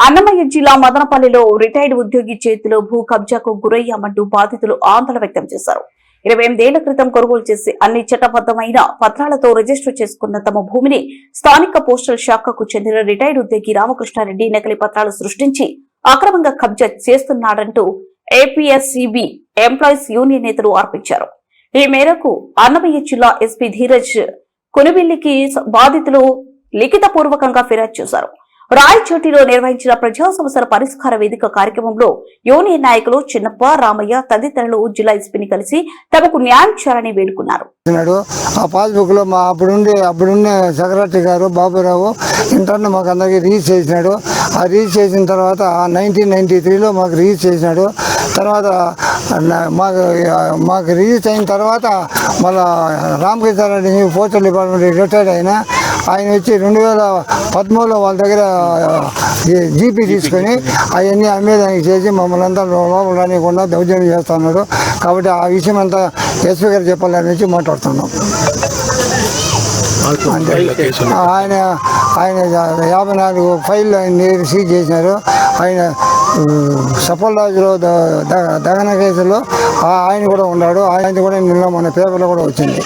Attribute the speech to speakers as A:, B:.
A: అన్నమయ్య జిల్లా మదనపల్లిలో రిటైర్డ్ ఉద్యోగి చేతిలో భూ కబ్జాకు గురయ్యామంటూ బాధితులు ఆందోళన వ్యక్తం చేశారు. 28 ఏళ్ల క్రితం కొనుగోలు చేసి అన్ని చట్టబద్దమైన పత్రాలతో రిజిస్టర్ చేసుకున్న తమ భూమిని స్థానిక పోస్టల్ శాఖకు చెందిన రిటైర్డ్ ఉద్యోగి రామకృష్ణారెడ్డి నకిలీ పత్రాలు సృష్టించి అక్రమంగా కబ్జా చేస్తున్నాడంటూ ఏపీఎస్సీబీ ఎంప్లాయీస్ యూనియన్ నేతలు ఆరోపించారు. ఈ మేరకు అన్నమయ్య జిల్లా ఎస్పీ ధీరజ్ కొనిబిల్లికి బాధితులు లిఖితపూర్వకంగా ఫిర్యాదు చేశారు. రాయచోటిలో నిర్వహించిన ప్రజా సమస్యల పరిష్కార వేదిక కార్యక్రమంలో యూనియన్ నాయకులు చిన్నప్ప, రామయ్య తదితరులు జిల్లా ఎస్పీని కలిసి తమకు న్యాయం చేయాలని వేడుకున్నారు.
B: ఆ పాస్బుక్ లో మా అప్పుడున్న సెక్రటరీ గారు బాబురావు ఇంటర్ని మాకు అందరికి రిలీజ్ చేసినాడు. ఆ రిలీజ్ చేసిన తర్వాత 1993లో మాకు రిలీజ్ చేసినాడు. తర్వాత మాకు రిలీజ్ అయిన తర్వాత మళ్ళా రామకృష్ణారెడ్డి పోస్టల్ డిపార్ట్మెంట్ రిటైర్డ్ అయినా ఆయన వచ్చి 2013లో వాళ్ళ దగ్గర జీపీ తీసుకొని అవన్నీ అమ్మేదానికి చేసి మమ్మల్ని అంతా లోపల రానియకుండా దౌర్జన్యం చేస్తున్నాడు. కాబట్టి ఆ విషయం అంతా ఎస్పీ గారు చెప్పాలని నుంచి మాట్లాడుతున్నాం. ఆయన 54 ఫైళ్ళు ఆయన సీజ్ చేసినారు. ఆయన సఫల్ రాజులో దగన కేసులో ఆయన కూడా ఉన్నాడు. ఆయన కూడా నిన్న మన పేపర్లో కూడా వచ్చింది.